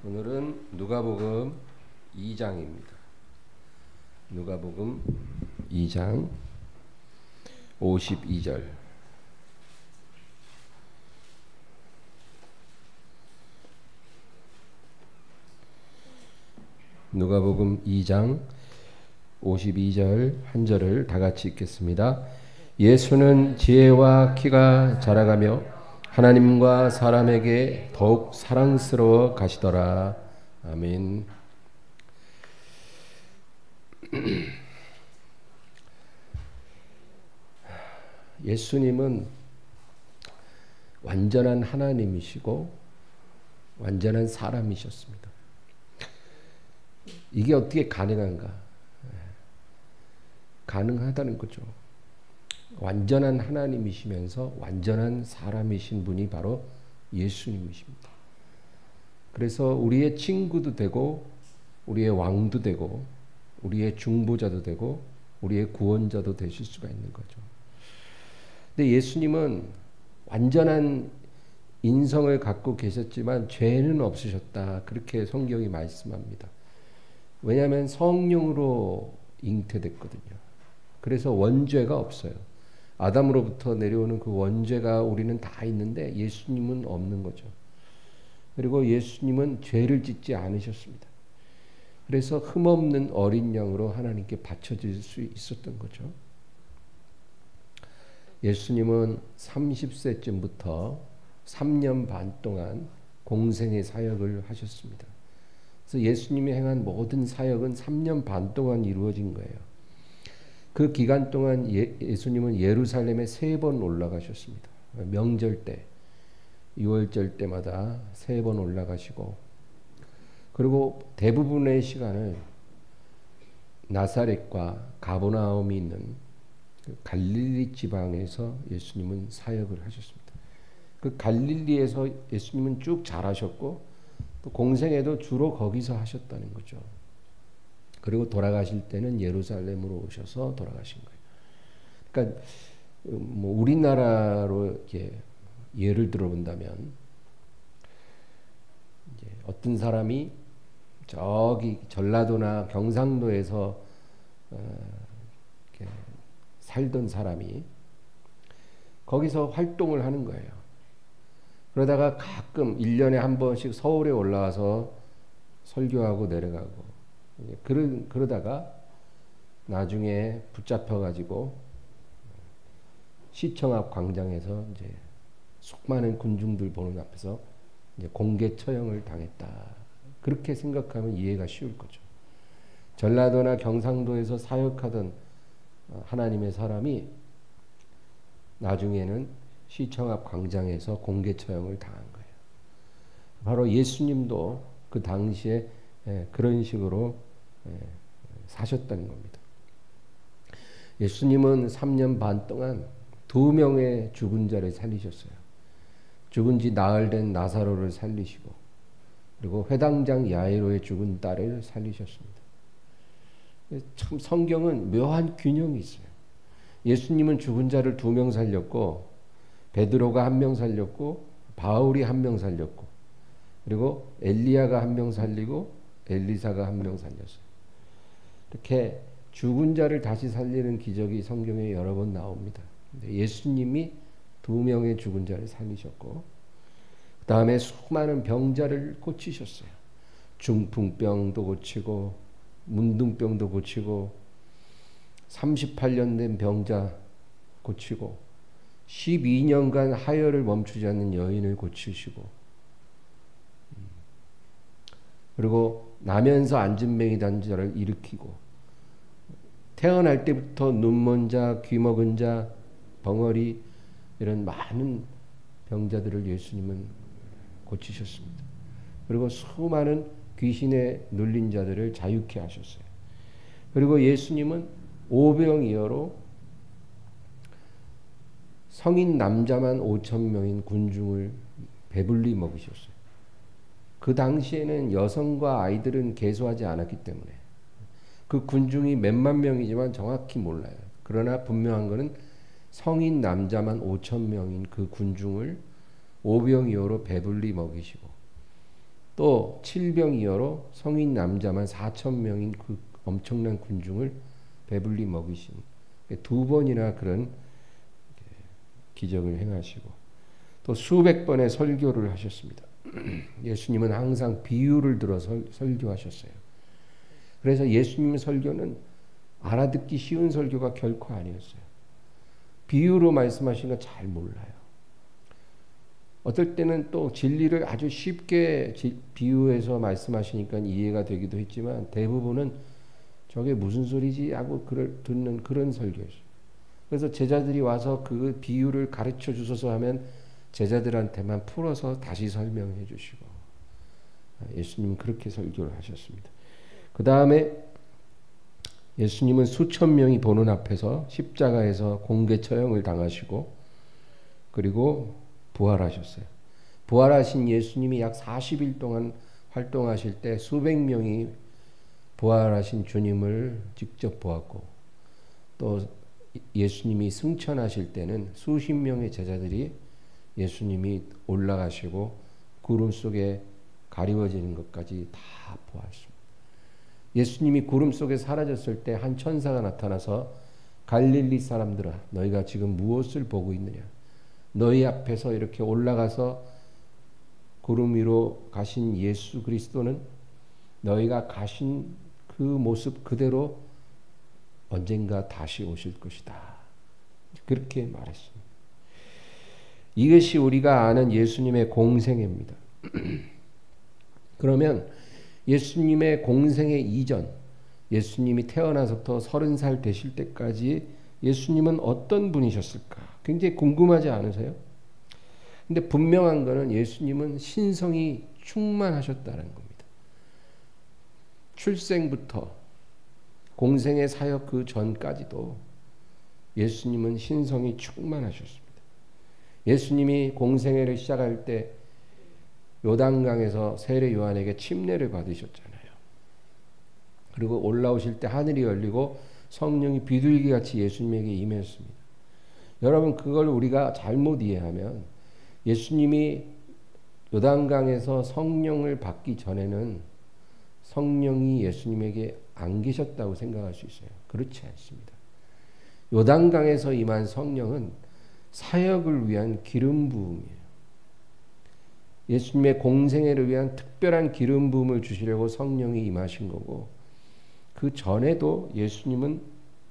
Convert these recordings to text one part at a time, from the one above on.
오늘은 누가복음 2장입니다. 누가복음 2장 52절. 누가복음 2장 52절 한 절을 다 같이 읽겠습니다. 예수는 지혜와 키가 자라가며 하나님과 사람에게 더욱 사랑스러워 가시더라. 아멘. 예수님은 완전한 하나님이시고 완전한 사람이셨습니다. 이게 어떻게 가능한가? 가능하다는 거죠. 완전한 하나님이시면서 완전한 사람이신 분이 바로 예수님이십니다. 그래서 우리의 친구도 되고 우리의 왕도 되고 우리의 중보자도 되고 우리의 구원자도 되실 수가 있는 거죠. 근데 예수님은 완전한 인성을 갖고 계셨지만 죄는 없으셨다. 그렇게 성경이 말씀합니다. 왜냐하면 성령으로 잉태됐거든요. 그래서 원죄가 없어요. 아담으로부터 내려오는 그 원죄가 우리는 다 있는데 예수님은 없는 거죠. 그리고 예수님은 죄를 짓지 않으셨습니다. 그래서 흠없는 어린 양으로 하나님께 바쳐질 수 있었던 거죠. 예수님은 30세쯤부터 3년 반 동안 공생의 사역을 하셨습니다. 그래서 예수님이 행한 모든 사역은 3년 반 동안 이루어진 거예요. 그 기간 동안 예수님은 예루살렘에 3번 올라가셨습니다. 명절 때, 유월절 때마다 3번 올라가시고, 그리고 대부분의 시간을 나사렛과 가버나움이 있는 갈릴리 지방에서 예수님은 사역을 하셨습니다. 그 갈릴리에서 예수님은 쭉 자라셨고, 또 공생애도 주로 거기서 하셨다는 거죠. 그리고 돌아가실 때는 예루살렘으로 오셔서 돌아가신 거예요. 그러니까 뭐 우리나라로 이렇게 예를 들어본다면 이제 어떤 사람이 저기 전라도나 경상도에서 이렇게 살던 사람이 거기서 활동을 하는 거예요. 그러다가 가끔 1년에 한 번씩 서울에 올라와서 설교하고 내려가고 그러다가 나중에 붙잡혀가지고 시청 앞 광장에서 이제 수많은 군중들 보는 앞에서 이제 공개 처형을 당했다. 그렇게 생각하면 이해가 쉬울 거죠. 전라도나 경상도에서 사역하던 하나님의 사람이 나중에는 시청 앞 광장에서 공개 처형을 당한 거예요. 바로 예수님도 그 당시에 그런 식으로 사셨다는 겁니다. 예수님은 3년 반 동안 2명의 죽은 자를 살리셨어요. 죽은 지 나흘 된 나사로를 살리시고 그리고 회당장 야이로의 죽은 딸을 살리셨습니다. 참 성경은 묘한 균형이 있어요. 예수님은 죽은 자를 2명 살렸고 베드로가 1명 살렸고 바울이 1명 살렸고 그리고 엘리야가 1명 살리고 엘리사가 1명 살렸어요. 이렇게 죽은 자를 다시 살리는 기적이 성경에 여러 번 나옵니다. 예수님이 2명의 죽은 자를 살리셨고 그 다음에 수많은 병자를 고치셨어요. 중풍병도 고치고 문둥병도 고치고 38년 된 병자 고치고 12년간 하혈을 멈추지 않는 여인을 고치시고 그리고 나면서 안진뱅이 단 자를 일으키고 태어날 때부터 눈먼 자, 귀 먹은 자, 벙어리 이런 많은 병자들을 예수님은 고치셨습니다. 그리고 수많은 귀신에 눌린 자들을 자유케 하셨어요. 그리고 예수님은 오병이어로 성인 남자만 5,000명인 군중을 배불리 먹이셨어요. 그 당시에는 여성과 아이들은 계수하지 않았기 때문에 그 군중이 몇만 명이지만 정확히 몰라요. 그러나 분명한 것은 성인 남자만 5,000명인 그 군중을 오병이어로 배불리 먹이시고 또 칠병이어로 성인 남자만 4천 명인 그 엄청난 군중을 배불리 먹이신 두 번이나 그런 기적을 행하시고 또 수백 번의 설교를 하셨습니다. 예수님은 항상 비유를 들어서 설교하셨어요. 그래서 예수님 설교는 알아듣기 쉬운 설교가 결코 아니었어요. 비유로 말씀하신 거 잘 몰라요. 어떨 때는 또 진리를 아주 쉽게 비유해서 말씀하시니까 이해가 되기도 했지만 대부분은 저게 무슨 소리지 하고 듣는 그런 설교였어요. 그래서 제자들이 와서 그 비유를 가르쳐 주셔서 하면 제자들한테만 풀어서 다시 설명해 주시고 예수님은 그렇게 설교를 하셨습니다. 그 다음에 예수님은 수천 명이 보는 앞에서 십자가에서 공개 처형을 당하시고 그리고 부활하셨어요. 부활하신 예수님이 약 40일 동안 활동하실 때 수백 명이 부활하신 주님을 직접 보았고 또 예수님이 승천하실 때는 수십 명의 제자들이 예수님이 올라가시고 구름 속에 가리워지는 것까지 다 보았습니다. 예수님이 구름 속에 사라졌을 때 한 천사가 나타나서 갈릴리 사람들아 너희가 지금 무엇을 보고 있느냐 너희 앞에서 이렇게 올라가서 구름 위로 가신 예수 그리스도는 너희가 가신 그 모습 그대로 언젠가 다시 오실 것이다. 그렇게 말했습니다. 이것이 우리가 아는 예수님의 공생애입니다. 그러면 예수님의 공생애 이전, 예수님이 태어나서부터 30살 되실 때까지 예수님은 어떤 분이셨을까? 굉장히 궁금하지 않으세요? 근데 분명한 것은 예수님은 신성이 충만하셨다는 겁니다. 출생부터 공생의 사역 그 전까지도 예수님은 신성이 충만하셨습니다. 예수님이 공생애를 시작할 때 요단강에서 세례 요한에게 침례를 받으셨잖아요. 그리고 올라오실 때 하늘이 열리고 성령이 비둘기같이 예수님에게 임했습니다. 여러분 그걸 우리가 잘못 이해하면 예수님이 요단강에서 성령을 받기 전에는 성령이 예수님에게 안 계셨다고 생각할 수 있어요. 그렇지 않습니다. 요단강에서 임한 성령은 사역을 위한 기름 부음이에요. 예수님의 공생애를 위한 특별한 기름 부음을 주시려고 성령이 임하신 거고 그 전에도 예수님은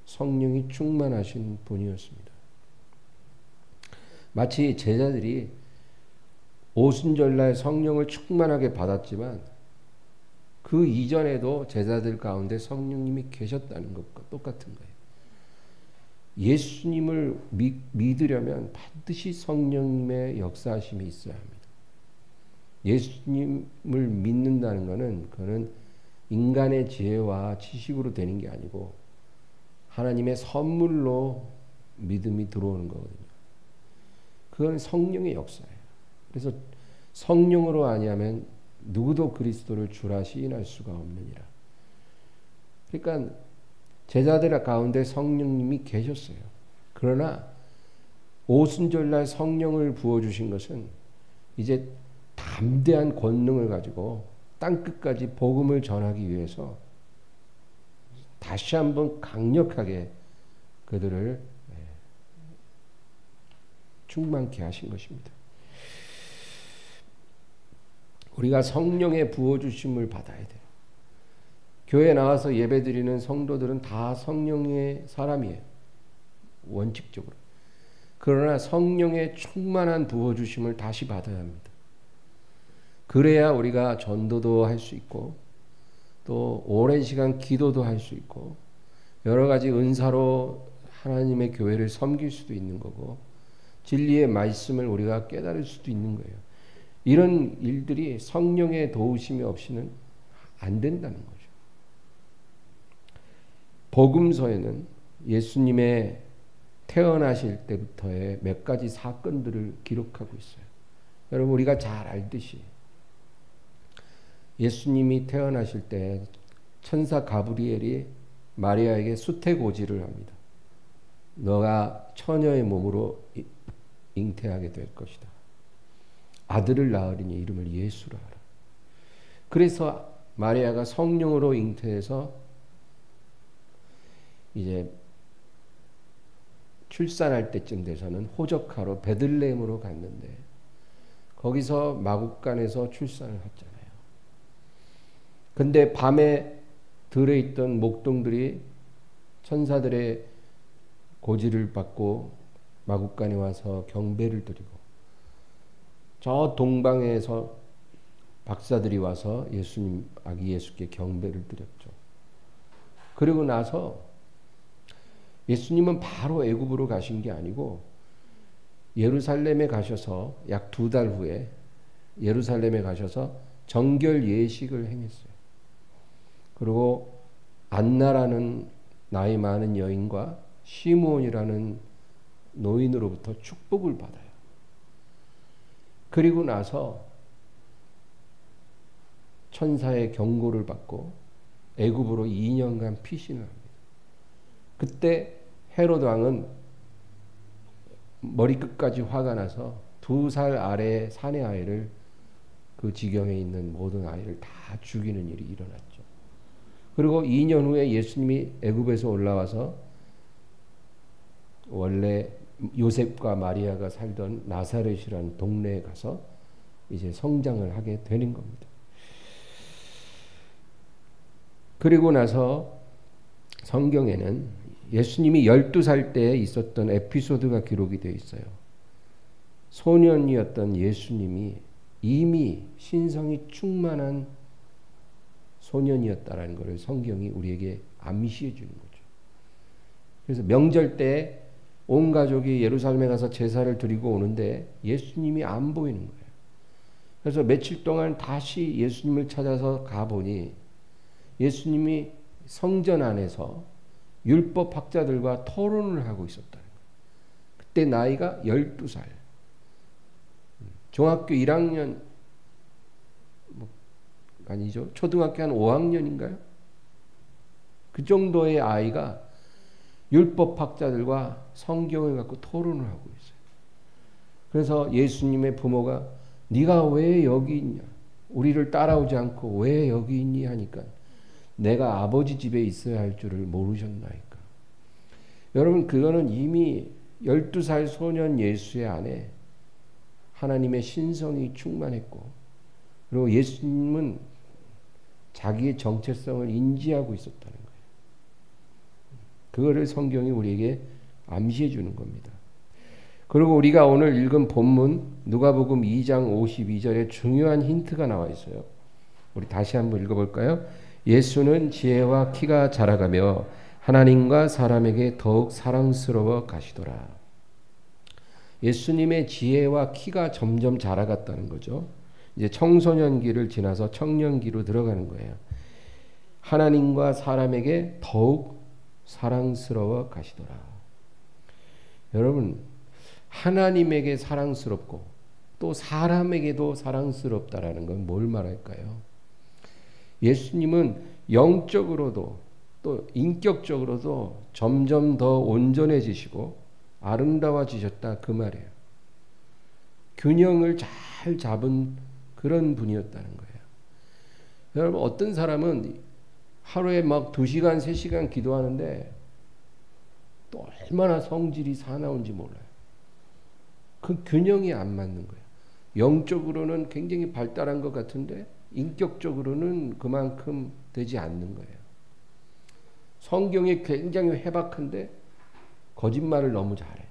성령이 충만하신 분이었습니다. 마치 제자들이 오순절날 성령을 충만하게 받았지만 그 이전에도 제자들 가운데 성령님이 계셨다는 것과 똑같은 거예요. 예수님을 믿으려면 반드시 성령님의 역사하심이 있어야 합니다. 예수님을 믿는다는 것은 그는 인간의 지혜와 지식으로 되는 게 아니고 하나님의 선물로 믿음이 들어오는 거거든요. 그건 성령의 역사예요. 그래서 성령으로 아니하면 누구도 그리스도를 주라 시인할 수가 없느니라. 그러니까 제자들 가운데 성령님이 계셨어요. 그러나 오순절날 성령을 부어주신 것은 이제 담대한 권능을 가지고 땅끝까지 복음을 전하기 위해서 다시 한번 강력하게 그들을 충만케 하신 것입니다. 우리가 성령의 부어주심을 받아야 돼요. 교회에 나와서 예배드리는 성도들은 다 성령의 사람이에요. 원칙적으로. 그러나 성령의 충만한 부어주심을 다시 받아야 합니다. 그래야 우리가 전도도 할 수 있고 또 오랜 시간 기도도 할 수 있고 여러 가지 은사로 하나님의 교회를 섬길 수도 있는 거고 진리의 말씀을 우리가 깨달을 수도 있는 거예요. 이런 일들이 성령의 도우심이 없이는 안 된다는 거죠. 복음서에는 예수님의 태어나실 때부터의 몇 가지 사건들을 기록하고 있어요. 여러분 우리가 잘 알듯이 예수님이 태어나실 때 천사 가브리엘이 마리아에게 수태고지를 합니다. 너가 처녀의 몸으로 잉태하게 될 것이다. 아들을 낳으리니 이름을 예수라 하라. 그래서 마리아가 성령으로 잉태해서 이제 출산할 때쯤 돼서는 호적하러 베들레헴으로 갔는데 거기서 마국간에서 출산을 했잖아요. 근데 밤에 들에 있던 목동들이 천사들의 고지를 받고 마국간에 와서 경배를 드리고 저 동방에서 박사들이 와서 예수님 아기 예수께 경배를 드렸죠. 그리고 나서 예수님은 바로 애굽으로 가신 게 아니고 예루살렘에 가셔서 약 2달 후에 예루살렘에 가셔서 정결 예식을 행했어요. 그리고 안나라는 나이 많은 여인과 시므온이라는 노인으로부터 축복을 받아요. 그리고 나서 천사의 경고를 받고 애굽으로 2년간 피신을 합니다. 그때 헤롯 왕은 머리끝까지 화가 나서 2살 아래의 사내 아이를 그 지경에 있는 모든 아이를 다 죽이는 일이 일어났죠. 그리고 2년 후에 예수님이 애굽에서 올라와서 원래 요셉과 마리아가 살던 나사렛이라는 동네에 가서 이제 성장을 하게 되는 겁니다. 그리고 나서 성경에는 예수님이 12살 때에 있었던 에피소드가 기록이 되어 있어요. 소년이었던 예수님이 이미 신성이 충만한 소년이었다라는 것을 성경이 우리에게 암시해 주는 거죠. 그래서 명절 때 온 가족이 예루살렘에 가서 제사를 드리고 오는데 예수님이 안 보이는 거예요. 그래서 며칠 동안 다시 예수님을 찾아서 가보니 예수님이 성전 안에서 율법 학자들과 토론을 하고 있었다는 거예요. 그때 나이가 12살. 중학교 1학년 아니죠. 초등학교 한 5학년인가요? 그 정도의 아이가 율법 학자들과 성경을 갖고 토론을 하고 있어요. 그래서 예수님의 부모가 네가 왜 여기 있냐? 우리를 따라오지 않고 왜 여기 있니? 하니까 내가 아버지 집에 있어야 할 줄을 모르셨나이까. 여러분 그거는 이미 12살 소년 예수의 안에 하나님의 신성이 충만했고 그리고 예수님은 자기의 정체성을 인지하고 있었다는 거예요. 그거를 성경이 우리에게 암시해 주는 겁니다. 그리고 우리가 오늘 읽은 본문 누가복음 2장 52절에 중요한 힌트가 나와 있어요. 우리 다시 한번 읽어볼까요? 예수는 지혜와 키가 자라가며 하나님과 사람에게 더욱 사랑스러워 가시더라. 예수님의 지혜와 키가 점점 자라갔다는 거죠. 이제 청소년기를 지나서 청년기로 들어가는 거예요. 하나님과 사람에게 더욱 사랑스러워 가시더라. 여러분, 하나님에게 사랑스럽고 또 사람에게도 사랑스럽다라는 건 뭘 말할까요? 예수님은 영적으로도 또 인격적으로도 점점 더 온전해지시고 아름다워지셨다 그 말이에요. 균형을 잘 잡은 그런 분이었다는 거예요. 여러분 어떤 사람은 하루에 막 2시간 3시간 기도하는데 또 얼마나 성질이 사나운지 몰라요. 그 균형이 안 맞는 거예요. 영적으로는 굉장히 발달한 것 같은데 인격적으로는 그만큼 되지 않는 거예요. 성경이 굉장히 해박한데 거짓말을 너무 잘해.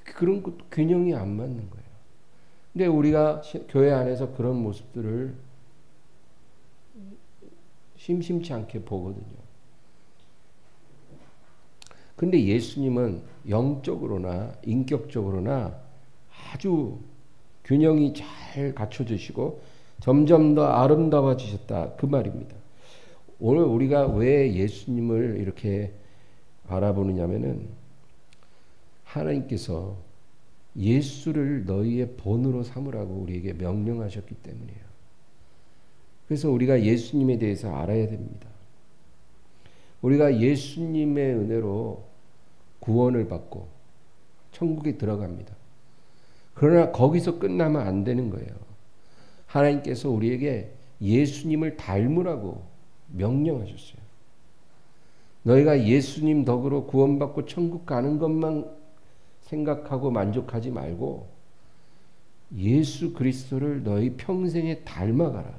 그런 것도 균형이 안 맞는 거예요. 근데 우리가 교회 안에서 그런 모습들을 심심치 않게 보거든요. 근데 예수님은 영적으로나 인격적으로나 아주 균형이 잘 갖춰지시고 점점 더 아름다워지셨다 그 말입니다. 오늘 우리가 왜 예수님을 이렇게 알아보느냐면은 하나님께서 예수를 너희의 본으로 삼으라고 우리에게 명령하셨기 때문이에요. 그래서 우리가 예수님에 대해서 알아야 됩니다. 우리가 예수님의 은혜로 구원을 받고 천국에 들어갑니다. 그러나 거기서 끝나면 안 되는 거예요. 하나님께서 우리에게 예수님을 닮으라고 명령하셨어요. 너희가 예수님 덕으로 구원받고 천국 가는 것만 생각하고 만족하지 말고 예수 그리스도를 너희 평생에 닮아가라.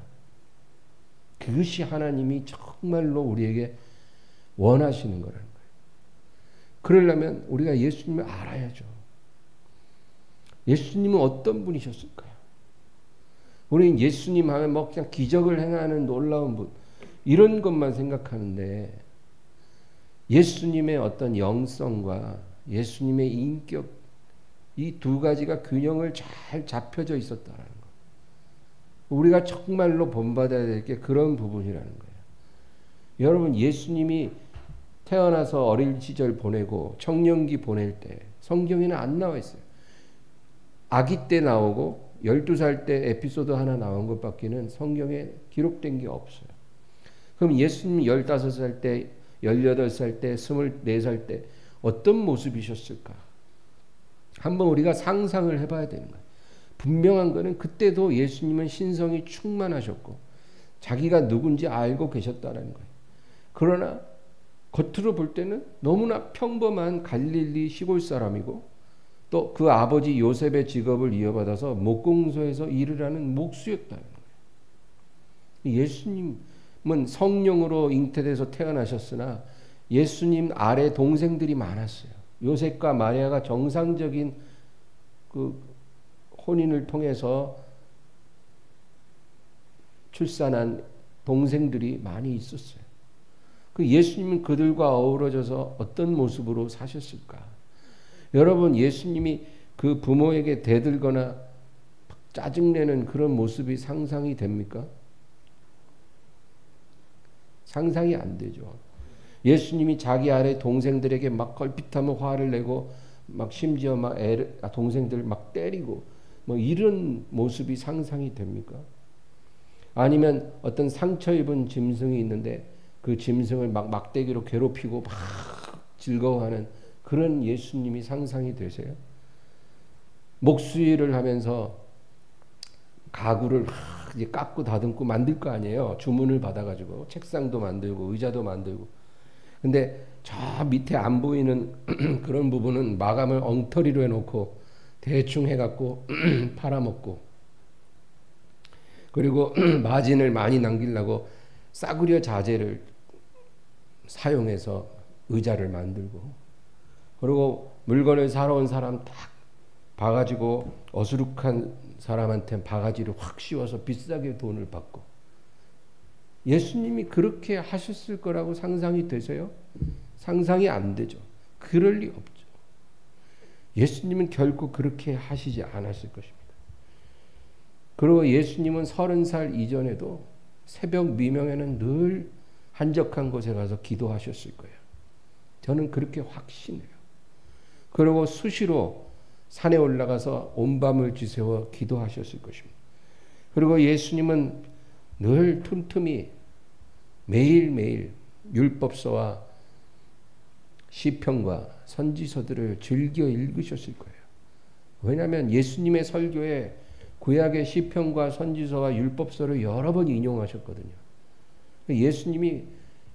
그것이 하나님이 정말로 우리에게 원하시는 거라는 거예요. 그러려면 우리가 예수님을 알아야죠. 예수님은 어떤 분이셨을까요? 우리는 예수님 하면 뭐 그냥 기적을 행하는 놀라운 분 이런 것만 생각하는데 예수님의 어떤 영성과 예수님의 인격 이 두 가지가 균형을 잘 잡혀져 있었다는 거. 우리가 정말로 본받아야 될 게 그런 부분이라는 거예요. 여러분 예수님이 태어나서 어릴 시절 보내고 청년기 보낼 때 성경에는 안 나와 있어요. 아기 때 나오고 12살 때 에피소드 하나 나온 것밖에는 성경에 기록된 게 없어요. 그럼 예수님 15살 때, 18살 때, 24살 때 어떤 모습이셨을까? 한번 우리가 상상을 해봐야 되는 거예요. 분명한 거는 그때도 예수님은 신성이 충만하셨고 자기가 누군지 알고 계셨다는 거예요. 그러나 겉으로 볼 때는 너무나 평범한 갈릴리 시골 사람이고 또 그 아버지 요셉의 직업을 이어받아서 목공소에서 일을 하는 목수였다는 거예요. 예수님은 성령으로 잉태돼서 태어나셨으나 예수님 아래 동생들이 많았어요. 요셉과 마리아가 정상적인 그 혼인을 통해서 출산한 동생들이 많이 있었어요. 그 예수님은 그들과 어우러져서 어떤 모습으로 사셨을까? 여러분 예수님이 그 부모에게 대들거나 짜증내는 그런 모습이 상상이 됩니까? 상상이 안 되죠. 예수님이 자기 아래 동생들에게 막 걸핏하면 화를 내고 막 심지어 막 동생들 막 때리고 뭐 이런 모습이 상상이 됩니까? 아니면 어떤 상처 입은 짐승이 있는데 그 짐승을 막 막대기로 괴롭히고 막 즐거워하는 그런 예수님이 상상이 되세요? 목수일을 하면서 가구를 이제 깎고 다듬고 만들 거 아니에요. 주문을 받아가지고 책상도 만들고 의자도 만들고. 근데 저 밑에 안 보이는 그런 부분은 마감을 엉터리로 해놓고 대충 해갖고 팔아먹고 그리고 마진을 많이 남기려고 싸구려 자재를 사용해서 의자를 만들고 그리고 물건을 사러 온 사람 딱 봐가지고 어수룩한 사람한테 바가지를 확 씌워서 비싸게 돈을 받고 예수님이 그렇게 하셨을 거라고 상상이 되세요? 상상이 안 되죠. 그럴 리 없죠. 예수님은 결코 그렇게 하시지 않았을 것입니다. 그리고 예수님은 30살 이전에도 새벽 미명에는 늘 한적한 곳에 가서 기도하셨을 거예요. 저는 그렇게 확신해요. 그리고 수시로 산에 올라가서 온 밤을 지새워 기도하셨을 것입니다. 그리고 예수님은 늘 틈틈이 매일매일 율법서와 시편과 선지서들을 즐겨 읽으셨을 거예요. 왜냐하면 예수님의 설교에 구약의 시편과 선지서와 율법서를 여러 번 인용하셨거든요. 예수님이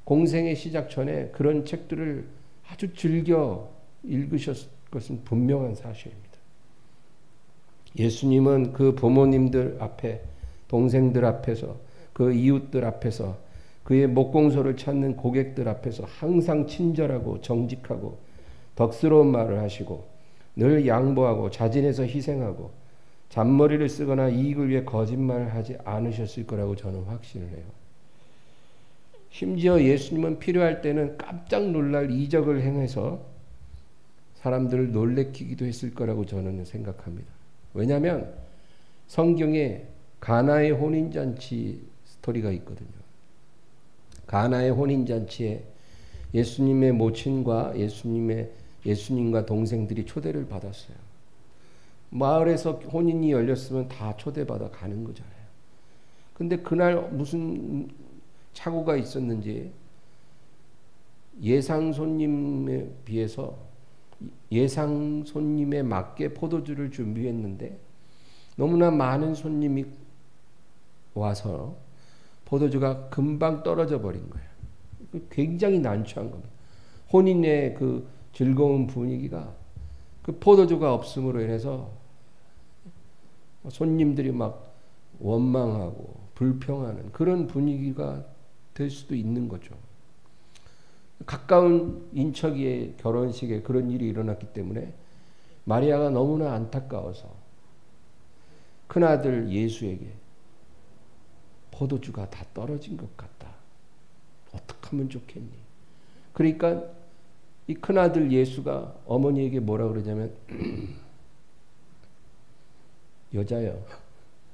공생의 시작 전에 그런 책들을 아주 즐겨 읽으셨을 것은 분명한 사실입니다. 예수님은 그 부모님들 앞에, 동생들 앞에서, 그 이웃들 앞에서, 그의 목공소를 찾는 고객들 앞에서 항상 친절하고 정직하고 덕스러운 말을 하시고 늘 양보하고 자진해서 희생하고 잔머리를 쓰거나 이익을 위해 거짓말을 하지 않으셨을 거라고 저는 확신을 해요. 심지어 예수님은 필요할 때는 깜짝 놀랄 이적을 행해서 사람들을 놀래키기도 했을 거라고 저는 생각합니다. 왜냐하면 성경에 가나의 혼인잔치 스토리가 있거든요. 가나의 혼인잔치에 예수님의 모친과 예수님과 동생들이 초대를 받았어요. 마을에서 혼인이 열렸으면 다 초대받아 가는 거잖아요. 근데 그날 무슨 착오가 있었는지 예상 손님에 비해서 예상 손님에 맞게 포도주를 준비했는데 너무나 많은 손님이 와서 포도주가 금방 떨어져 버린 거예요. 굉장히 난처한 겁니다. 혼인의 그 즐거운 분위기가 그 포도주가 없음으로 인해서 손님들이 막 원망하고 불평하는 그런 분위기가 될 수도 있는 거죠. 가까운 인척이의 결혼식에 그런 일이 일어났기 때문에 마리아가 너무나 안타까워서 큰아들 예수에게 포도주가 다 떨어진 것 같다. 어떻게 하면 좋겠니? 그러니까 이 큰아들 예수가 어머니에게 뭐라 그러냐면 여자여,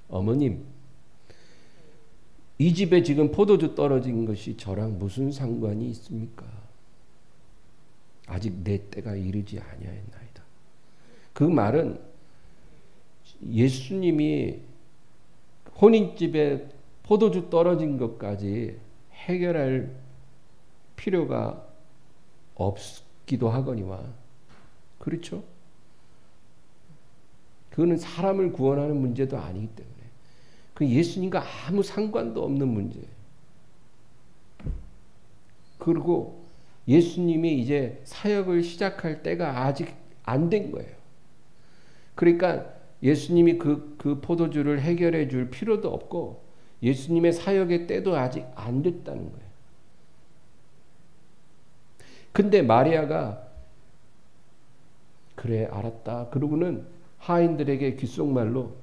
어머님, 이 집에 지금 포도주 떨어진 것이 저랑 무슨 상관이 있습니까? 아직 내 때가 이르지 아니하였나이다. 그 말은 예수님이 혼인집에 포도주 떨어진 것까지 해결할 필요가 없기도 하거니와, 그렇죠? 그거는 사람을 구원하는 문제도 아니기 때문에 그 예수님과 아무 상관도 없는 문제예요. 그리고 예수님이 이제 사역을 시작할 때가 아직 안 된 거예요. 그러니까 예수님이 그 포도주를 해결해 줄 필요도 없고 예수님의 사역의 때도 아직 안 됐다는 거예요. 근데 마리아가 그래 알았다 그러고는 하인들에게 귓속말로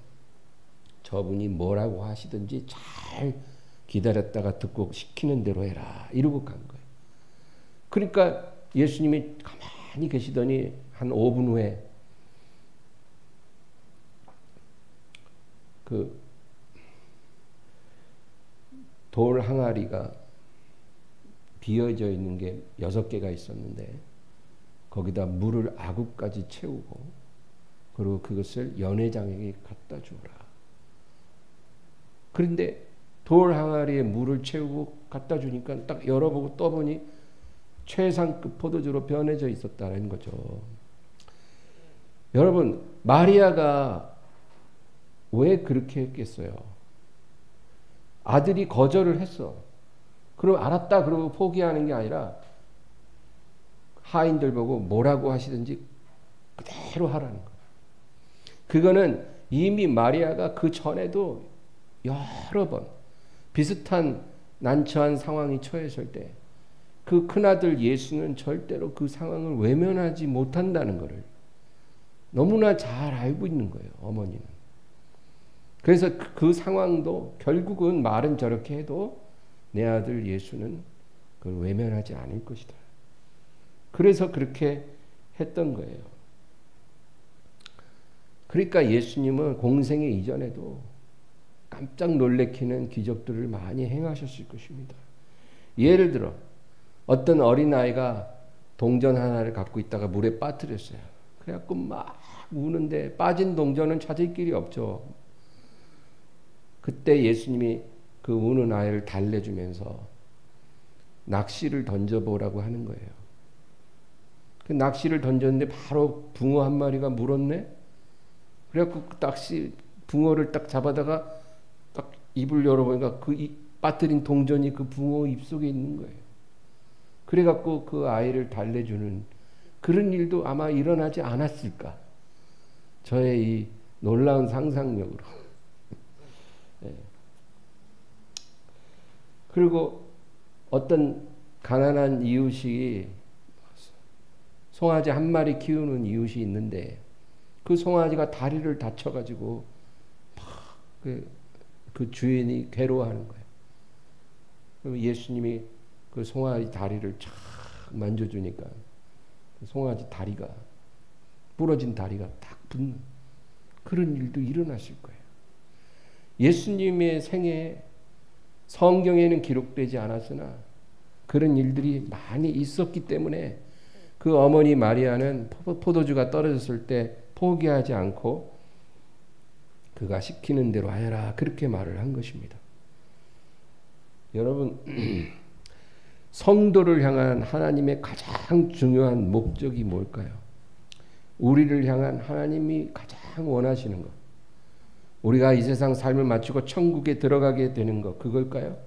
저분이 뭐라고 하시든지 잘 기다렸다가 듣고 시키는 대로 해라 이러고 간 거예요. 그러니까 예수님이 가만히 계시더니 한 5분 후에 그 돌 항아리가 비어져 있는 게 6개가 있었는데 거기다 물을 아구까지 채우고 그리고 그것을 연회장에게 갖다 주어라. 그런데 돌 항아리에 물을 채우고 갖다 주니까 딱 열어보고 떠보니 최상급 포도주로 변해져 있었다는 거죠. 여러분, 마리아가 왜 그렇게 했겠어요? 아들이 거절을 했어. 그럼 알았다 그러고 포기하는 게 아니라 하인들 보고 뭐라고 하시든지 그대로 하라는 거예요. 그거는 이미 마리아가 그 전에도 여러 번 비슷한 난처한 상황이 처했을 때 그 큰아들 예수는 절대로 그 상황을 외면하지 못한다는 것을 너무나 잘 알고 있는 거예요. 어머니는. 그래서 그 상황도 결국은 말은 저렇게 해도 내 아들 예수는 그걸 외면하지 않을 것이다. 그래서 그렇게 했던 거예요. 그러니까 예수님은 공생애 이전에도 깜짝 놀래키는 기적들을 많이 행하셨을 것입니다. 예를 들어 어떤 어린아이가 동전 하나를 갖고 있다가 물에 빠뜨렸어요. 그래갖고 막 우는데 빠진 동전은 찾을 길이 없죠. 그때 예수님이 그 우는 아이를 달래주면서 낚시를 던져보라고 하는 거예요. 그 낚시를 던졌는데 바로 붕어 한 마리가 물었네. 그래갖고 그 낚시 붕어를 딱 잡아다가 딱 입을 열어보니까 그 빠뜨린 동전이 그 붕어 입속에 있는 거예요. 그래갖고 그 아이를 달래주는 그런 일도 아마 일어나지 않았을까. 저의 이 놀라운 상상력으로. 네. 그리고 어떤 가난한 이웃이 송아지 한 마리 키우는 이웃이 있는데 그 송아지가 다리를 다쳐가지고 그 주인이 괴로워하는 거예요. 그럼 예수님이 그 송아지 다리를 쫙 만져주니까 그 송아지 다리가 부러진 다리가 딱 붙는 그런 일도 일어났을 거예요. 예수님의 생애에 성경에는 기록되지 않았으나 그런 일들이 많이 있었기 때문에 그 어머니 마리아는 포도주가 떨어졌을 때 포기하지 않고 그가 시키는 대로 하여라 그렇게 말을 한 것입니다. 여러분 성도를 향한 하나님의 가장 중요한 목적이 뭘까요? 우리를 향한 하나님이 가장 원하시는 것, 우리가 이 세상 삶을 마치고 천국에 들어가게 되는 것, 그걸까요?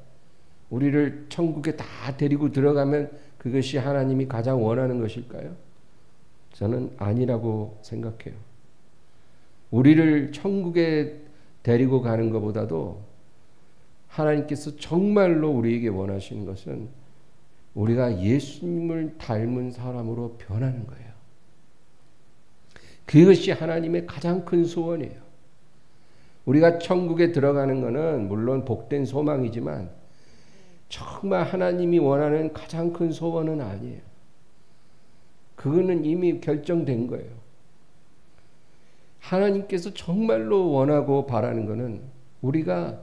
우리를 천국에 다 데리고 들어가면 그것이 하나님이 가장 원하는 것일까요? 저는 아니라고 생각해요. 우리를 천국에 데리고 가는 것보다도 하나님께서 정말로 우리에게 원하시는 것은 우리가 예수님을 닮은 사람으로 변하는 거예요. 그것이 하나님의 가장 큰 소원이에요. 우리가 천국에 들어가는 것은 물론 복된 소망이지만 정말 하나님이 원하는 가장 큰 소원은 아니에요. 그거는 이미 결정된 거예요. 하나님께서 정말로 원하고 바라는 것은 우리가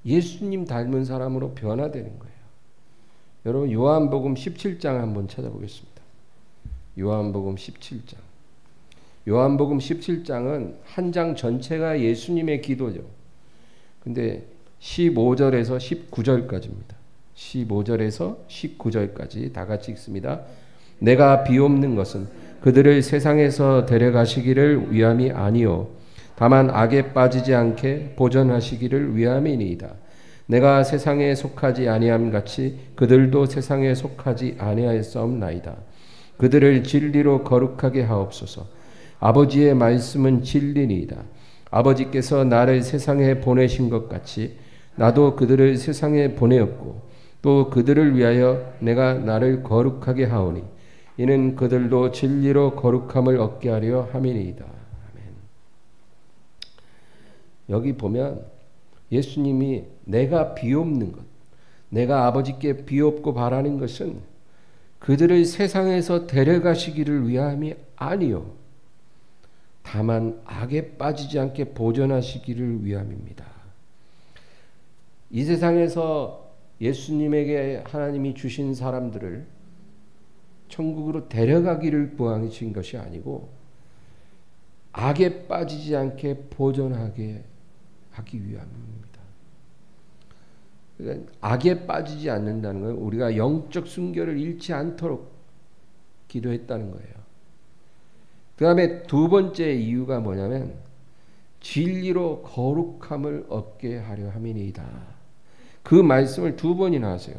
예수님 닮은 사람으로 변화되는 거예요. 여러분 요한복음 17장 한번 찾아보겠습니다. 요한복음 17장. 요한복음 17장은 한 장 전체가 예수님의 기도죠. 근데 15절에서 19절까지입니다. 15절에서 19절까지 다 같이 읽습니다. 내가 비옵는 것은 그들을 세상에서 데려가시기를 위함이 아니요 다만 악에 빠지지 않게 보존하시기를 위함이니이다. 내가 세상에 속하지 아니함 같이 그들도 세상에 속하지 아니하였사옵나이다. 그들을 진리로 거룩하게 하옵소서. 아버지의 말씀은 진리니이다. 아버지께서 나를 세상에 보내신 것 같이 나도 그들을 세상에 보내었고 또 그들을 위하여 내가 나를 거룩하게 하오니 이는 그들도 진리로 거룩함을 얻게 하려 함이니이다. 아멘. 여기 보면 예수님이 내가 비옵는 것, 내가 아버지께 비옵고 바라는 것은 그들을 세상에서 데려가시기를 위함이 아니요 다만 악에 빠지지 않게 보존하시기를 위함입니다. 이 세상에서 예수님에게 하나님이 주신 사람들을 천국으로 데려가기를 구하신 것이 아니고 악에 빠지지 않게 보존하게 하기 위함입니다. 그러니까 악에 빠지지 않는다는 건 우리가 영적 순결을 잃지 않도록 기도했다는 거예요. 그 다음에 두 번째 이유가 뭐냐면 진리로 거룩함을 얻게 하려 함이니이다. 그 말씀을 두 번이나 하세요.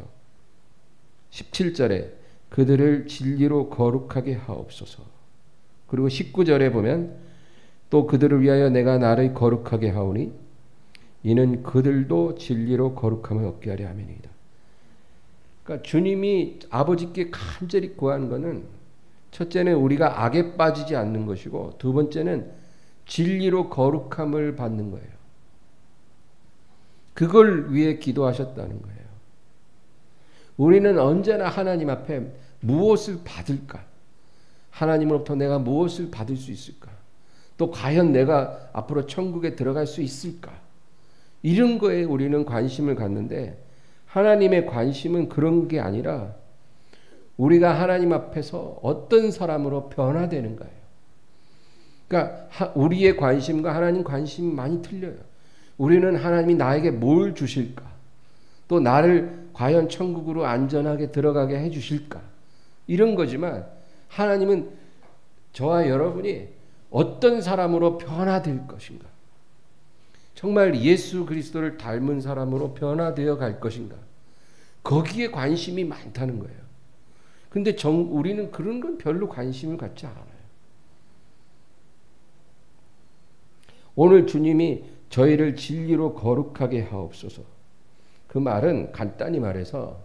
17절에 그들을 진리로 거룩하게 하옵소서. 그리고 19절에 보면 또 그들을 위하여 내가 나를 거룩하게 하오니 이는 그들도 진리로 거룩함을 얻게 하려 함이니이다. 그러니까 주님이 아버지께 간절히 구하는 것은 첫째는 우리가 악에 빠지지 않는 것이고 두 번째는 진리로 거룩함을 받는 거예요. 그걸 위해 기도하셨다는 거예요. 우리는 언제나 하나님 앞에 무엇을 받을까? 하나님으로부터 내가 무엇을 받을 수 있을까? 또 과연 내가 앞으로 천국에 들어갈 수 있을까? 이런 거에 우리는 관심을 갖는데 하나님의 관심은 그런 게 아니라 우리가 하나님 앞에서 어떤 사람으로 변화되는 거예요. 그러니까 우리의 관심과 하나님 관심이 많이 틀려요. 우리는 하나님이 나에게 뭘 주실까? 또 나를 과연 천국으로 안전하게 들어가게 해 주실까? 이런 거지만 하나님은 저와 여러분이 어떤 사람으로 변화될 것인가? 정말 예수 그리스도를 닮은 사람으로 변화되어 갈 것인가? 거기에 관심이 많다는 거예요. 근데 우리는 그런 건 별로 관심을 갖지 않아요. 오늘 주님이 저희를 진리로 거룩하게 하옵소서. 그 말은 간단히 말해서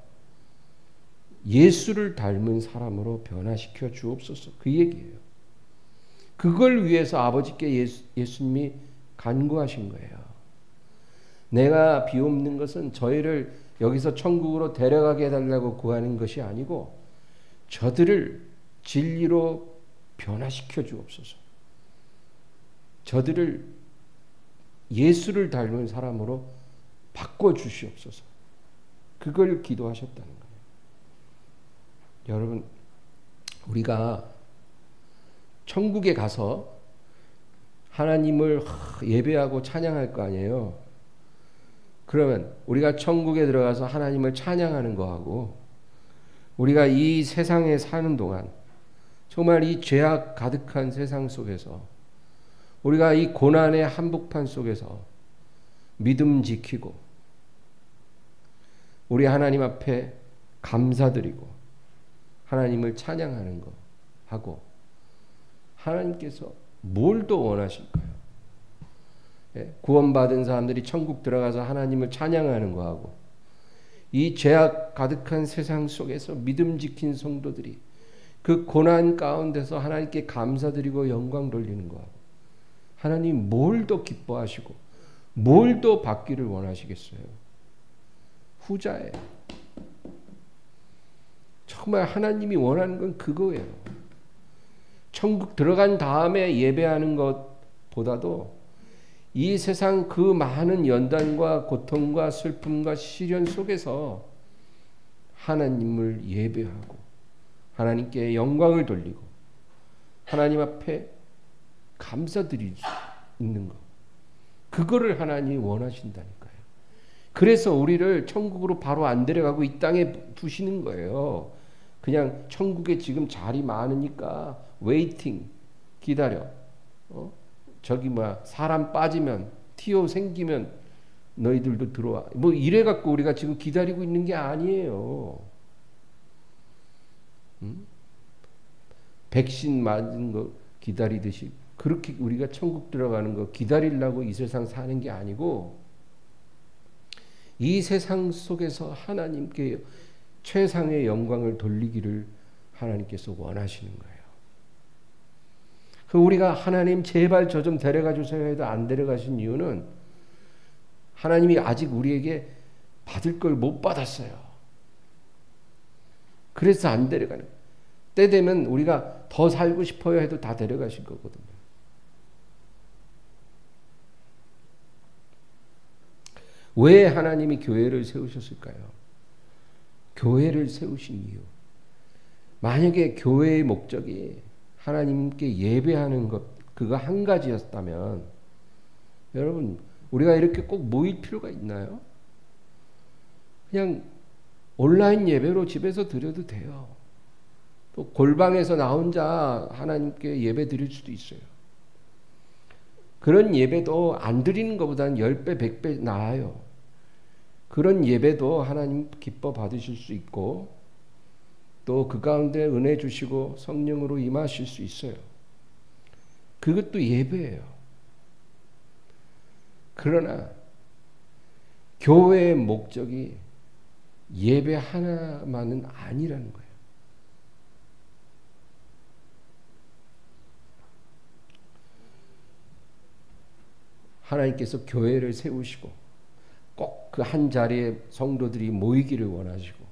예수를 닮은 사람으로 변화시켜 주옵소서. 그 얘기예요. 그걸 위해서 아버지께 예수님이 간구하신 거예요. 내가 비옵는 것은 저희를 여기서 천국으로 데려가게 해달라고 구하는 것이 아니고 저들을 진리로 변화시켜 주옵소서. 저들을 예수를 닮은 사람으로 바꿔 주시옵소서. 그걸 기도하셨다는 거예요. 여러분, 우리가 천국에 가서 하나님을 예배하고 찬양할 거 아니에요. 그러면 우리가 천국에 들어가서 하나님을 찬양하는 거하고 우리가 이 세상에 사는 동안 정말 이 죄악 가득한 세상 속에서 우리가 이 고난의 한복판 속에서 믿음 지키고 우리 하나님 앞에 감사드리고 하나님을 찬양하는 거 하고 하나님께서 뭘 더 원하실까요? 구원받은 사람들이 천국 들어가서 하나님을 찬양하는 거 하고 이 죄악 가득한 세상 속에서 믿음 지킨 성도들이 그 고난 가운데서 하나님께 감사드리고 영광 돌리는 거 하고 하나님 뭘 더 기뻐하시고 뭘 더 받기를 원하시겠어요? 후자예요. 정말 하나님이 원하는 건 그거예요. 천국 들어간 다음에 예배하는 것보다도 이 세상 그 많은 연단과 고통과 슬픔과 시련 속에서 하나님을 예배하고 하나님께 영광을 돌리고 하나님 앞에 감사드릴 수 있는 것. 그거를 하나님이 원하신다니까요. 그래서 우리를 천국으로 바로 안 데려가고 이 땅에 두시는 거예요. 그냥 천국에 지금 자리 많으니까 웨이팅 기다려. 저기 사람 빠지면 티오 생기면 너희들도 들어와. 뭐 이래 갖고 우리가 지금 기다리고 있는 게 아니에요. 백신 맞은 거 기다리듯이 그렇게 우리가 천국 들어가는 거 기다리려고 이 세상 사는 게 아니고 이 세상 속에서 하나님께 최상의 영광을 돌리기를 하나님께서 원하시는 거예요. 우리가 하나님 제발 저 좀 데려가 주세요 해도 안 데려가신 이유는 하나님이 아직 우리에게 받을 걸 못 받았어요. 그래서 안 데려가는 거예요. 때 되면 우리가 더 살고 싶어요 해도 다 데려가실 거거든요. 왜 하나님이 교회를 세우셨을까요? 교회를 세우신 이유. 만약에 교회의 목적이 하나님께 예배하는 것 그거 한 가지였다면 여러분 우리가 이렇게 꼭 모일 필요가 있나요? 그냥 온라인 예배로 집에서 드려도 돼요. 또 골방에서 나 혼자 하나님께 예배 드릴 수도 있어요. 그런 예배도 안 드리는 것보다는 10배, 100배 나아요. 그런 예배도 하나님 기뻐 받으실 수 있고 또 그 가운데 은혜 주시고 성령으로 임하실 수 있어요. 그것도 예배예요. 그러나 교회의 목적이 예배 하나만은 아니라는 거예요. 하나님께서 교회를 세우시고 꼭 그 한 자리에 성도들이 모이기를 원하시고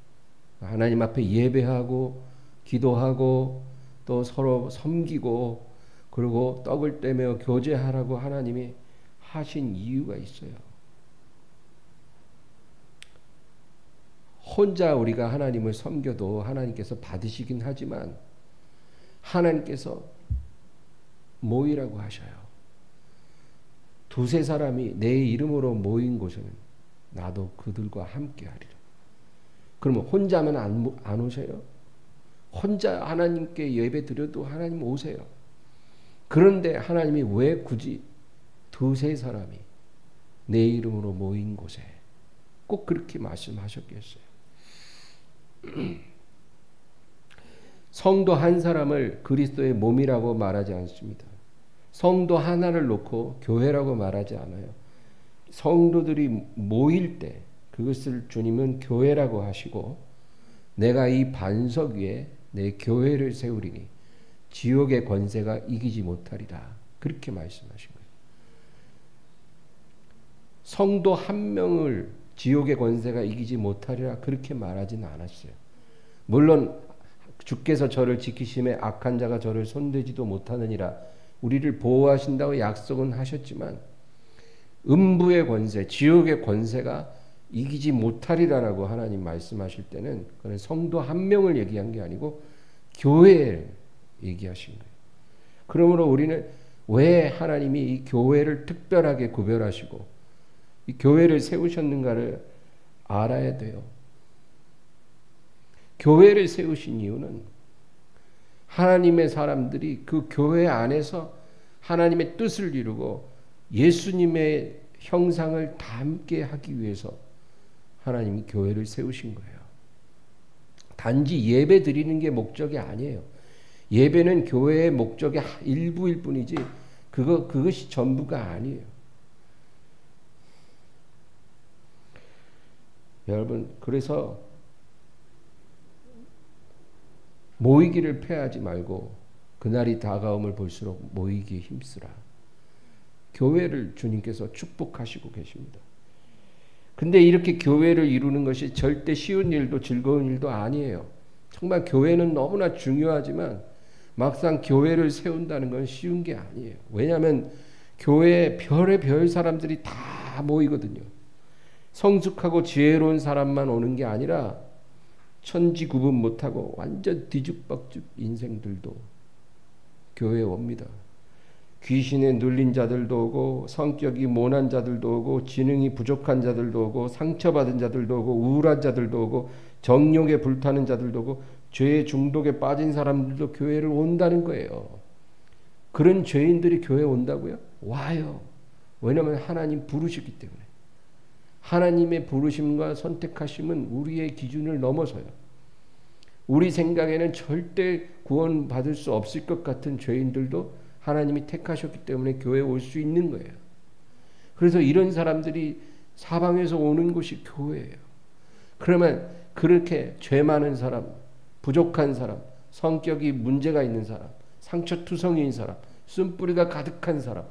하나님 앞에 예배하고 기도하고 또 서로 섬기고 그리고 떡을 떼며 교제하라고 하나님이 하신 이유가 있어요. 혼자 우리가 하나님을 섬겨도 하나님께서 받으시긴 하지만 하나님께서 모이라고 하셔요. 두세 사람이 내 이름으로 모인 곳에는 나도 그들과 함께 하리라. 그러면 혼자면 안 오세요? 혼자 하나님께 예배 드려도 하나님 오세요. 그런데 하나님이 왜 굳이 두세 사람이 내 이름으로 모인 곳에 꼭 그렇게 말씀하셨겠어요? 성도 한 사람을 그리스도의 몸이라고 말하지 않습니다. 성도 하나를 놓고 교회라고 말하지 않아요. 성도들이 모일 때 그것을 주님은 교회라고 하시고 내가 이 반석 위에 내 교회를 세우리니 지옥의 권세가 이기지 못하리라. 그렇게 말씀하신 거예요. 성도 한 명을 지옥의 권세가 이기지 못하리라 그렇게 말하지는 않았어요. 물론 주께서 저를 지키심에 악한 자가 저를 손대지도 못하느니라 우리를 보호하신다고 약속은 하셨지만 음부의 권세, 지옥의 권세가 이기지 못하리라라고 하나님 말씀하실 때는 그는 성도 한 명을 얘기한 게 아니고 교회를 얘기하신 거예요. 그러므로 우리는 왜 하나님이 이 교회를 특별하게 구별하시고 이 교회를 세우셨는가를 알아야 돼요. 교회를 세우신 이유는 하나님의 사람들이 그 교회 안에서 하나님의 뜻을 이루고 예수님의 형상을 닮게 하기 위해서 하나님이 교회를 세우신 거예요. 단지 예배 드리는 게 목적이 아니에요. 예배는 교회의 목적의 일부일 뿐이지 그것이 전부가 아니에요. 여러분, 그래서 모이기를 패하지 말고 그날이 다가옴을 볼수록 모이기에 힘쓰라. 교회를 주님께서 축복하시고 계십니다. 근데 이렇게 교회를 이루는 것이 절대 쉬운 일도 즐거운 일도 아니에요. 정말 교회는 너무나 중요하지만 막상 교회를 세운다는 건 쉬운 게 아니에요. 왜냐하면 교회에 별의별 사람들이 다 모이거든요. 성숙하고 지혜로운 사람만 오는 게 아니라 천지 구분 못하고 완전 뒤죽박죽 인생들도 교회에 옵니다. 귀신에 눌린 자들도 오고, 성격이 모난 자들도 오고, 지능이 부족한 자들도 오고, 상처받은 자들도 오고, 우울한 자들도 오고, 정욕에 불타는 자들도 오고, 죄의 중독에 빠진 사람들도 교회를 온다는 거예요. 그런 죄인들이 교회에 온다고요? 와요. 왜냐하면 하나님 부르시기 때문에. 하나님의 부르심과 선택하심은 우리의 기준을 넘어서요. 우리 생각에는 절대 구원받을 수 없을 것 같은 죄인들도 하나님이 택하셨기 때문에 교회에 올 수 있는 거예요. 그래서 이런 사람들이 사방에서 오는 곳이 교회예요. 그러면 그렇게 죄 많은 사람, 부족한 사람, 성격이 문제가 있는 사람, 상처투성이인 사람, 쓴뿌리가 가득한 사람,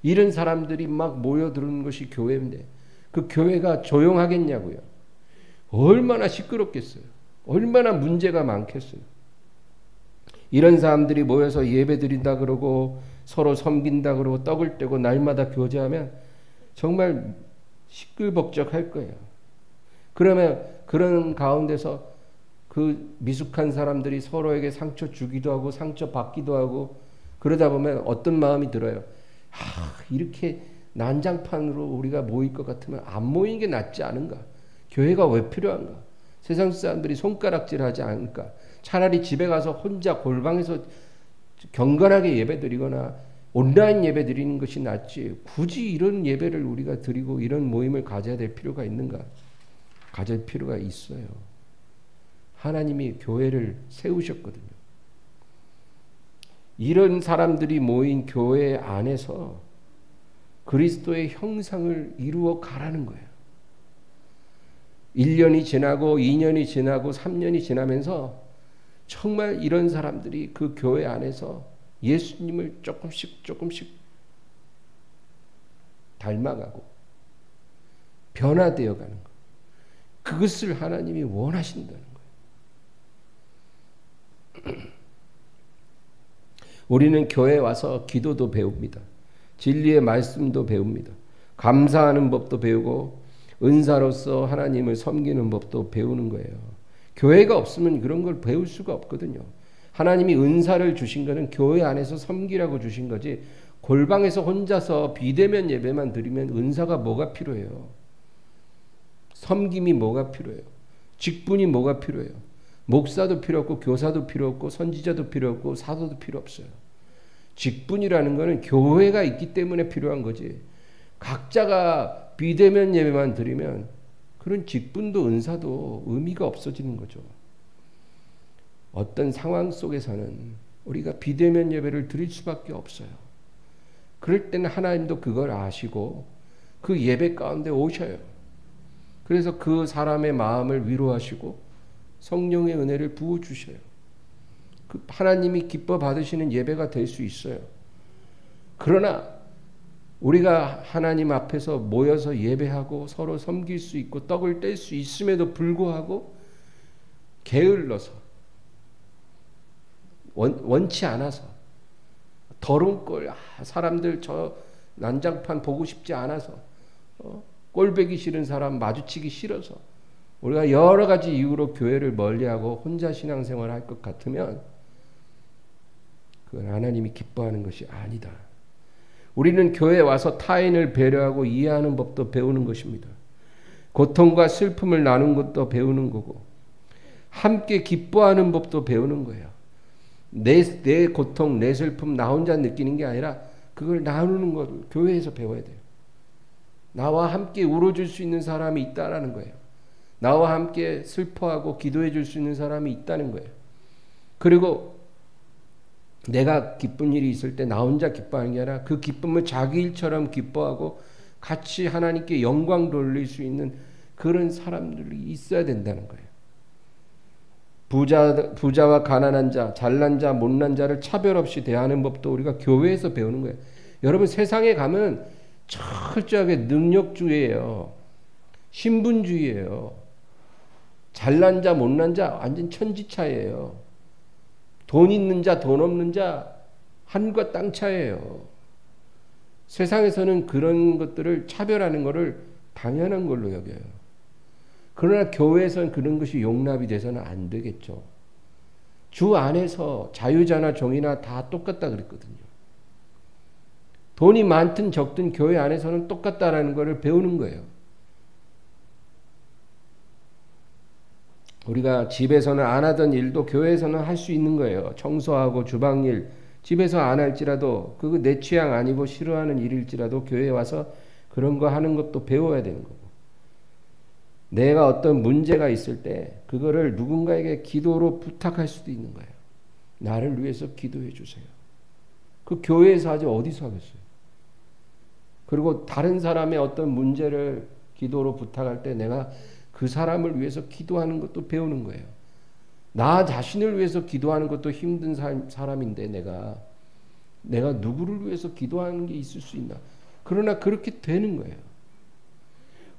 이런 사람들이 막 모여드는 것이 교회인데 그 교회가 조용하겠냐고요. 얼마나 시끄럽겠어요. 얼마나 문제가 많겠어요. 이런 사람들이 모여서 예배 드린다 그러고 서로 섬긴다 그러고 떡을 떼고 날마다 교제하면 정말 시끌벅적할 거예요. 그러면 그런 가운데서 그 미숙한 사람들이 서로에게 상처 주기도 하고 상처 받기도 하고 그러다 보면 어떤 마음이 들어요. 이렇게 난장판으로 우리가 모일 것 같으면 안 모이는 게 낫지 않은가? 교회가 왜 필요한가? 세상 사람들이 손가락질하지 않을까? 차라리 집에 가서 혼자 골방에서 경건하게 예배드리거나 온라인 예배드리는 것이 낫지 굳이 이런 예배를 우리가 드리고 이런 모임을 가져야 될 필요가 있는가? 가질 필요가 있어요. 하나님이 교회를 세우셨거든요. 이런 사람들이 모인 교회 안에서 그리스도의 형상을 이루어 가라는 거예요. 1년이 지나고 2년이 지나고 3년이 지나면서 정말 이런 사람들이 그 교회 안에서 예수님을 조금씩 닮아가고 변화되어 가는 것. 그것을 하나님이 원하신다는 거예요. 우리는 교회에 와서 기도도 배웁니다. 진리의 말씀도 배웁니다. 감사하는 법도 배우고 은사로서 하나님을 섬기는 법도 배우는 거예요. 교회가 없으면 그런 걸 배울 수가 없거든요. 하나님이 은사를 주신 거는 교회 안에서 섬기라고 주신 거지 골방에서 혼자서 비대면 예배만 드리면 은사가 뭐가 필요해요? 섬김이 뭐가 필요해요? 직분이 뭐가 필요해요? 목사도 필요 없고 교사도 필요 없고 선지자도 필요 없고 사도도 필요 없어요. 직분이라는 거는 교회가 있기 때문에 필요한 거지. 각자가 비대면 예배만 드리면 그런 직분도 은사도 의미가 없어지는 거죠. 어떤 상황 속에서는 우리가 비대면 예배를 드릴 수밖에 없어요. 그럴 때는 하나님도 그걸 아시고 그 예배 가운데 오셔요. 그래서 그 사람의 마음을 위로하시고 성령의 은혜를 부어주셔요. 그 하나님이 기뻐 받으시는 예배가 될 수 있어요. 그러나 우리가 하나님 앞에서 모여서 예배하고 서로 섬길 수 있고 떡을 뗄 수 있음에도 불구하고 게을러서 원치 않아서 더러운 꼴 사람들 저 난장판 보고 싶지 않아서 꼴보기 싫은 사람 마주치기 싫어서 우리가 여러 가지 이유로 교회를 멀리하고 혼자 신앙생활을 할 것 같으면 그건 하나님이 기뻐하는 것이 아니다. 우리는 교회에 와서 타인을 배려하고 이해하는 법도 배우는 것입니다. 고통과 슬픔을 나눈 것도 배우는 거고 함께 기뻐하는 법도 배우는 거예요. 내 고통, 내 슬픔 나 혼자 느끼는 게 아니라 그걸 나누는 걸 교회에서 배워야 돼요. 나와 함께 울어줄 수 있는 사람이 있다라는 거예요. 나와 함께 슬퍼하고 기도해 줄 수 있는 사람이 있다는 거예요. 그리고 내가 기쁜 일이 있을 때 나 혼자 기뻐하는 게 아니라 그 기쁨을 자기 일처럼 기뻐하고 같이 하나님께 영광 돌릴 수 있는 그런 사람들이 있어야 된다는 거예요. 부자와 가난한 자, 잘난 자, 못난 자를 차별 없이 대하는 법도 우리가 교회에서 배우는 거예요. 여러분 세상에 가면 철저하게 능력주의예요. 신분주의예요. 잘난 자, 못난 자 완전 천지차예요. 돈 있는 자, 돈 없는 자 하늘과 땅 차예요. 세상에서는 그런 것들을 차별하는 것을 당연한 걸로 여겨요. 그러나 교회에서는 그런 것이 용납이 돼서는 안 되겠죠. 주 안에서 자유자나 종이나 다 똑같다 그랬거든요. 돈이 많든 적든 교회 안에서는 똑같다라는 것을 배우는 거예요. 우리가 집에서는 안 하던 일도 교회에서는 할 수 있는 거예요. 청소하고 주방일 집에서 안 할지라도 그거 내 취향 아니고 싫어하는 일일지라도 교회에 와서 그런 거 하는 것도 배워야 되는 거고, 내가 어떤 문제가 있을 때 그거를 누군가에게 기도로 부탁할 수도 있는 거예요. 나를 위해서 기도해 주세요. 그 교회에서 하지 어디서 하겠어요. 그리고 다른 사람의 어떤 문제를 기도로 부탁할 때 내가 그 사람을 위해서 기도하는 것도 배우는 거예요. 나 자신을 위해서 기도하는 것도 힘든 사람인데 내가 누구를 위해서 기도하는 게 있을 수 있나. 그러나 그렇게 되는 거예요.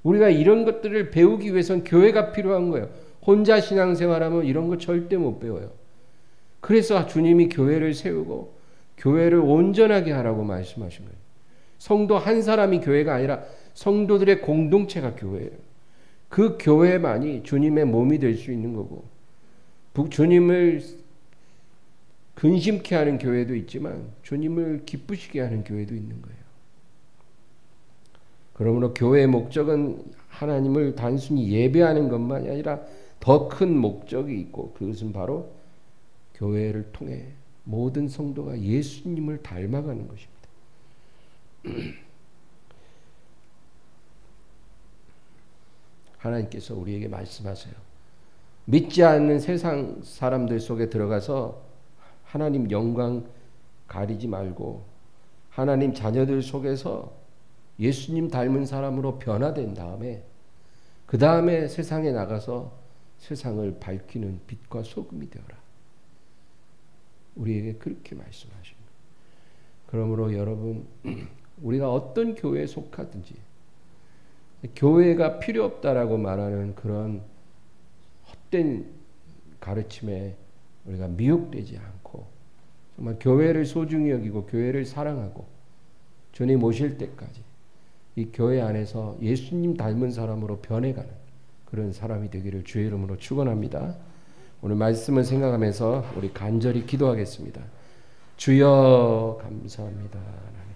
우리가 이런 것들을 배우기 위해서는 교회가 필요한 거예요. 혼자 신앙생활하면 이런 거 절대 못 배워요. 그래서 주님이 교회를 세우고 교회를 온전하게 하라고 말씀하신 거예요. 성도 한 사람이 교회가 아니라 성도들의 공동체가 교회예요. 그 교회만이 주님의 몸이 될 수 있는 거고, 주님을 근심케 하는 교회도 있지만 주님을 기쁘시게 하는 교회도 있는 거예요. 그러므로 교회의 목적은 하나님을 단순히 예배하는 것만이 아니라 더 큰 목적이 있고, 그것은 바로 교회를 통해 모든 성도가 예수님을 닮아가는 것입니다. 하나님께서 우리에게 말씀하세요. 믿지 않는 세상 사람들 속에 들어가서 하나님 영광 가리지 말고 하나님 자녀들 속에서 예수님 닮은 사람으로 변화된 다음에 그 다음에 세상에 나가서 세상을 밝히는 빛과 소금이 되어라. 우리에게 그렇게 말씀하십니다. 그러므로 여러분, 우리가 어떤 교회에 속하든지 교회가 필요 없다라고 말하는 그런 헛된 가르침에 우리가 미혹되지 않고 정말 교회를 소중히 여기고 교회를 사랑하고 주님 오실 때까지 이 교회 안에서 예수님 닮은 사람으로 변해가는 그런 사람이 되기를 주의 이름으로 축원합니다. 오늘 말씀을 생각하면서 우리 간절히 기도하겠습니다. 주여 감사합니다. 하나님.